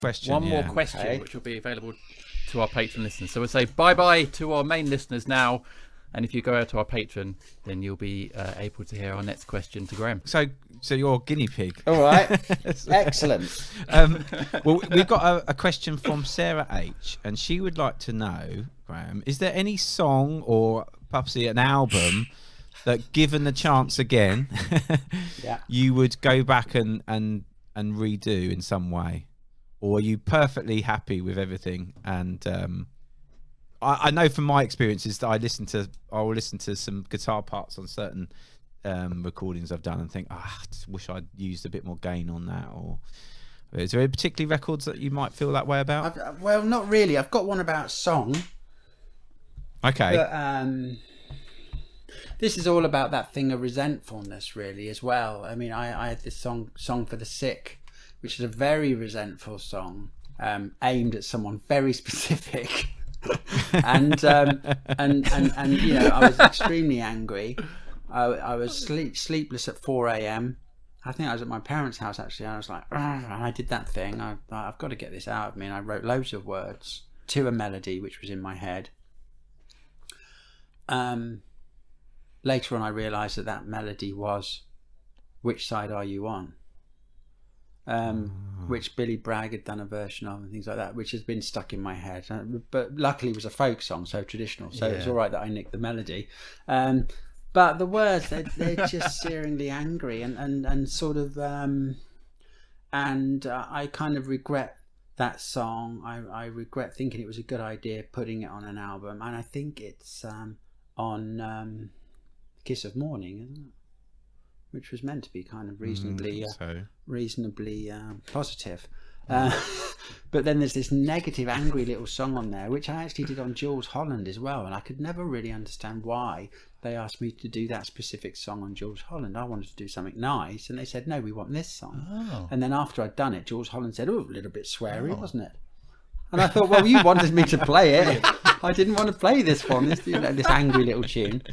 question. One more question, which will be available to our Patreon listeners. So we'll say bye-bye to our main listeners now. And if you go out to our Patreon, then you'll be able to hear our next question to Graham. So you're a guinea pig. All right. Excellent. Well, we've got a question from Sarah H. And she would like to know, Graham, is there any song or perhaps an album that, given the chance again, you would go back and redo in some way? Or are you perfectly happy with everything? And I know from my experiences that I will listen to some guitar parts on certain recordings I've done and think, I just wish I'd used a bit more gain on that. Or is there any particular records that you might feel that way about? Well, not really. I've got one about song. Okay. But, this is all about that thing of resentfulness, really, as well. I mean, I had this song for the Sick, which is a very resentful song, aimed at someone very specific. and you know, I was extremely angry. I was sleepless at 4 a.m. I think I was at my parents' house, actually. I was like, and I did that thing. I've got to get this out of me. And I wrote loads of words to a melody which was in my head. Later on, I realised that melody was "Which Side Are You On?" Which Billy Bragg had done a version of and things like that, which has been stuck in my head. But luckily it was a folk song, so traditional, so it's all right that I nicked the melody. But the words, they're just searingly angry and sort of... I kind of regret that song. I regret thinking it was a good idea putting it on an album. And I think it's on Kiss of Morning, isn't it? Which was meant to be kind of reasonably positive. But then there's this negative, angry little song on there, which I actually did on Jules Holland as well. And I could never really understand why they asked me to do that specific song on Jules Holland. I wanted to do something nice. And they said, no, we want this song. Oh. And then after I'd done it, Jules Holland said, oh, a little bit sweary, wasn't it? And I thought, well, you wanted me to play it. I didn't want to play this one, this angry little tune.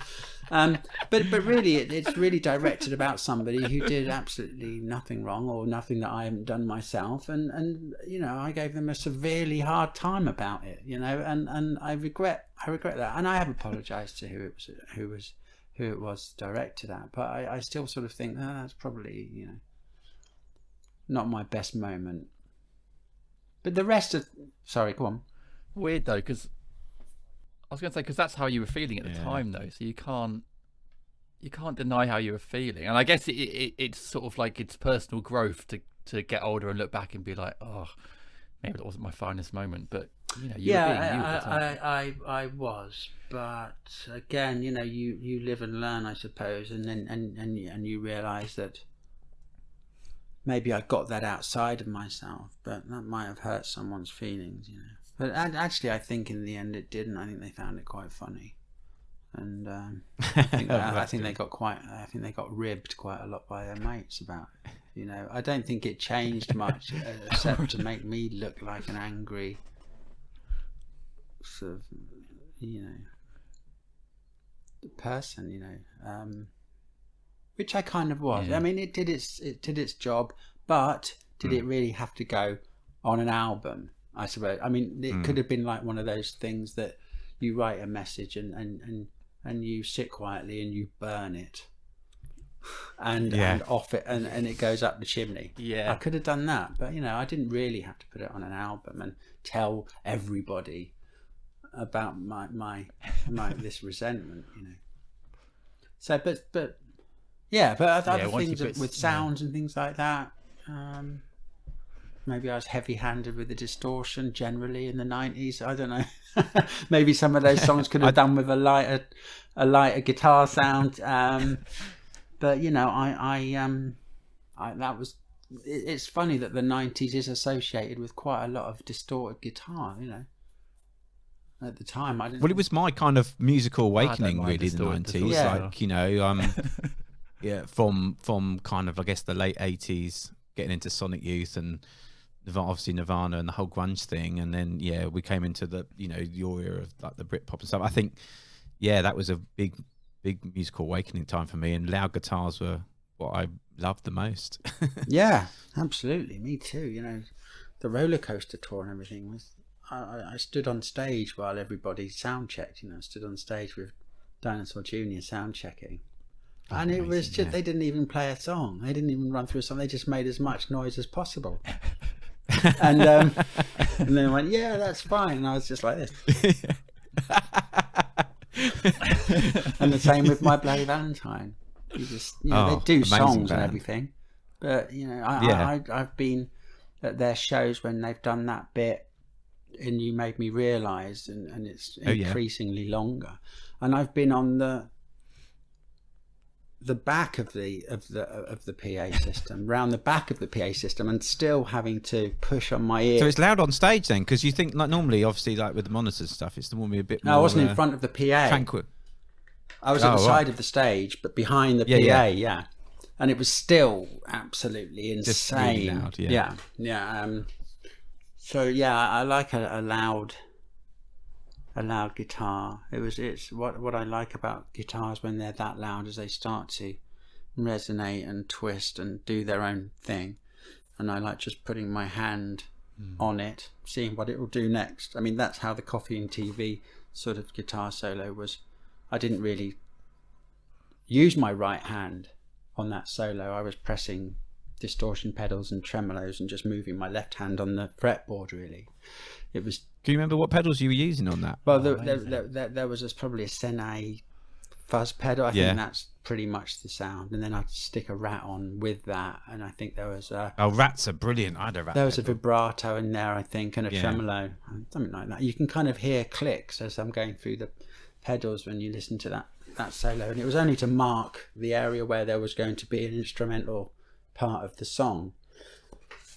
But really, it's really directed about somebody who did absolutely nothing wrong or nothing that I haven't done myself, and you know, I gave them a severely hard time about it, you know, and I regret that, and I have apologised to who it was directed at, but I still sort of think that's probably, you know, not my best moment. But the rest of, sorry, go on. Weird though, because I was going to say, because that's how you were feeling at the time, though. So you can't deny how you were feeling. And I guess it's sort of like it's personal growth to get older and look back and be like, oh, maybe that wasn't my finest moment. But you know, I was. But again, you know, you live and learn, I suppose, and then and you realise that maybe I got that outside of myself, but that might have hurt someone's feelings, you know. But actually, I think in the end it didn't. I think they found it quite funny, and I think they got ribbed quite a lot by their mates about it. You know, I don't think it changed much except to make me look like an angry sort of, you know, person. You know, which I kind of was. Yeah. I mean, it did its job, but did it really have to go on an album? I suppose. I mean, it could have been like one of those things that you write a message and you sit quietly and you burn it and off it and it goes up the chimney. Yeah, I could have done that, but you know, I didn't really have to put it on an album and tell everybody about my this resentment. You know. So, but other things with sounds and things like that. Maybe I was heavy-handed with the distortion generally in the 90s. I don't know. Maybe some of those songs could have done with a lighter guitar sound. But you know, that was. It's funny that the 90s is associated with quite a lot of distorted guitar. You know, at the time, I didn't. Well, it was my kind of musical awakening, really, in the 90s. Yeah. Like, you know, from kind of, I guess, the late 80s, getting into Sonic Youth and obviously Nirvana and the whole grunge thing, and then we came into the, you know, your era of like the Britpop and stuff. I think that was a big musical awakening time for me, and loud guitars were what I loved the most. Yeah, absolutely, me too. You know, the roller coaster tour and everything was I stood on stage while everybody sound checked. I stood on stage with Dinosaur Jr. sound checking. And it was just, they didn't even play a song. They didn't even run through a song. They just made as much noise as possible. And and then went, yeah, that's fine. And I was just like this. And the same with My Bloody Valentine. You just, they do songs band. and everything. But, I've been at their shows when they've done that bit and You Made Me Realise, and it's increasingly longer. And I've been on the back of the PA system, round the back of the PA system, and still having to push on my ear. So it's loud on stage then, because you think, like, normally, obviously, like with the monitors and stuff, it's normally a bit more. No, I wasn't in front of the PA. Tranquil. I was at the side of the stage, but behind the PA, yeah. And it was still absolutely insane. Just really loud, yeah. So yeah, I like a loud guitar. It's what I like about guitars when they're that loud, is they start to resonate and twist and do their own thing. And I like just putting my hand on it, seeing what it will do next. I mean, that's how the Coffee and TV sort of guitar solo was. I didn't really use my right hand on that solo. I was pressing distortion pedals and tremolos and just moving my left hand on the fretboard, really. It was. Can you remember what pedals you were using on that? Well, there was probably a Sennheiser fuzz pedal. I think that's pretty much the sound. And then I'd stick a Rat on with that. And I think there was a... Oh, Rats are brilliant. I had a Rat There was pedal. a vibrato in there, I think, and a tremolo. Something like that. You can kind of hear clicks as I'm going through the pedals when you listen to that solo. And it was only to mark the area where there was going to be an instrumental part of the song.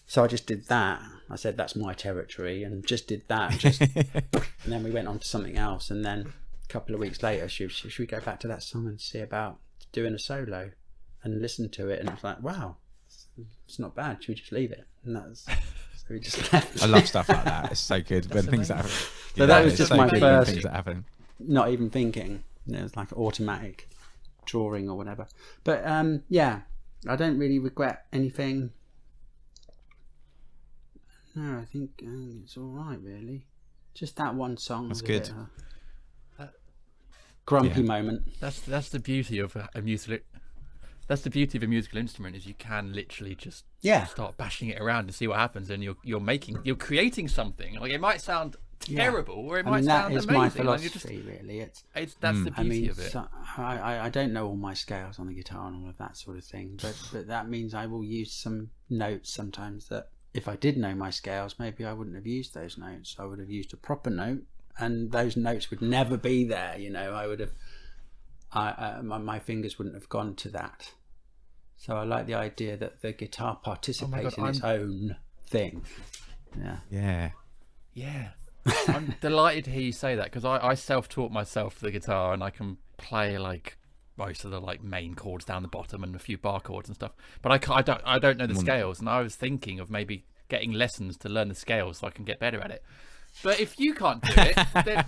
So I just did that. I said, that's my territory, and just did that. And then we went on to something else. And then a couple of weeks later, should we go back to that song and see about doing a solo, and listen to it? And it's like, wow, it's not bad. Should we just leave it? And so we just left. I love stuff like that. It's so good when things that happen. So that was just my first, things that happen. Not even thinking. It was like automatic drawing or whatever. But I don't really regret anything. No, I think it's all right, really. Just that one song. That's was good. A bit, grumpy moment. That's the beauty of a musical. That's the beauty of a musical instrument, is you can literally just start bashing it around and see what happens, and you're creating something. Like, it might sound terrible, or it might sound amazing. That is my philosophy, really. It's that's the beauty of it. So, I don't know all my scales on the guitar and all of that sort of thing, but that means I will use some notes sometimes that, if I did know my scales, maybe I wouldn't have used those notes. I would have used a proper note, and those notes would never be there. I would have, my fingers wouldn't have gone to that. So I like the idea that the guitar participates in its own thing. Yeah. I'm delighted to hear you say that, because I self-taught myself the guitar, and I can play like most of the like main chords down the bottom and a few bar chords and stuff, but I don't know the scales, and I was thinking of maybe getting lessons to learn the scales so I can get better at it. But if you can't do it, then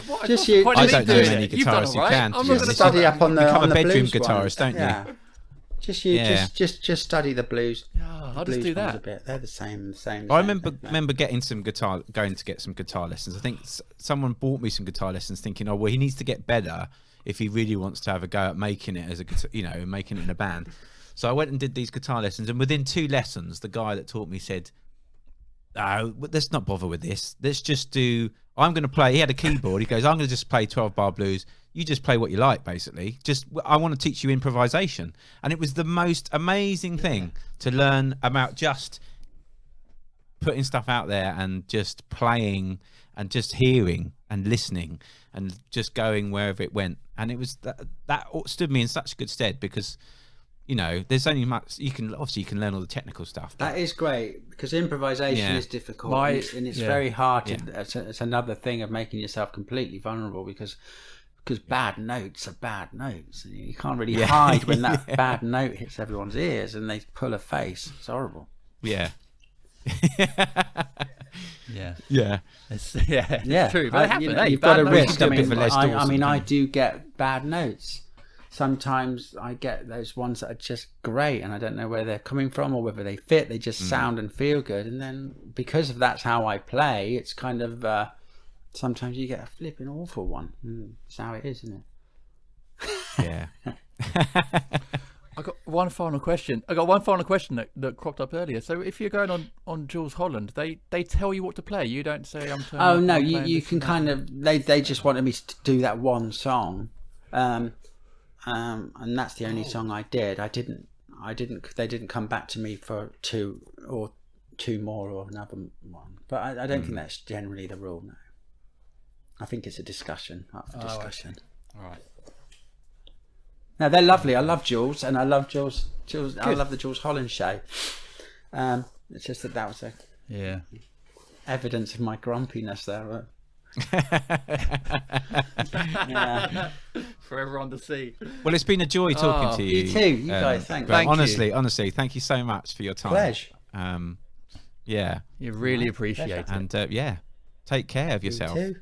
what just you. I don't know many guitarists who can. I'm not going to study up on the become on a the bedroom blues guitarist, ones. don't you? Just study the blues. I'll just do that. A bit. They're the same. I remember getting going to get some guitar lessons. I think someone bought me some guitar lessons, thinking, oh well, he needs to get better if he really wants to have a go at making it as a guitar, making it in a band. So I went and did these guitar lessons, and within 2 lessons, the guy that taught me said, "Oh, let's not bother with this. Let's just do. I'm going to play." He had a keyboard. He goes, "I'm going to just play 12-bar blues. You just play what you like, basically. I want to teach you improvisation." And it was the most amazing thing to learn about just putting stuff out there and just playing and just hearing and listening and just going wherever it went. And it was that stood me in such good stead, because there's only much you can learn all the technical stuff. That is great, because improvisation is difficult, and it's very hard to, it's another thing of making yourself completely vulnerable, because bad notes are bad notes. You can't really hide when that bad note hits everyone's ears and they pull a face. It's horrible. Yeah. It's true. But it happens. You've got a risk. I mean, I do get bad notes. sometimes I get those ones that are just great, and I don't know where they're coming from or whether they fit. They just sound and feel good, and then because of that's how I play, it's kind of sometimes you get a flipping awful one. That's how it is, isn't it? Yeah. I got one final question. That cropped up earlier. So if you're going on Jules Holland, they tell you what to play. You don't say I'm turning Oh up, no, I'm you playing you this can and kind of they just wanted me to do that one song, and that's the only song I did. I didn't. They didn't come back to me for two more or another one. But I don't think that's generally the rule. No, I think it's a discussion after discussion. All right. No, they're lovely. I love Jules, and I love Jules. I love the Jules Holland show. It's just that was a evidence of my grumpiness there. Yeah. For everyone to see. Well, it's been a joy talking to you. You too. You guys, thanks. Graham. Thank you. Honestly, thank you so much for your time. Pleasure. Yeah. You really appreciate it. And take care of yourself. You too.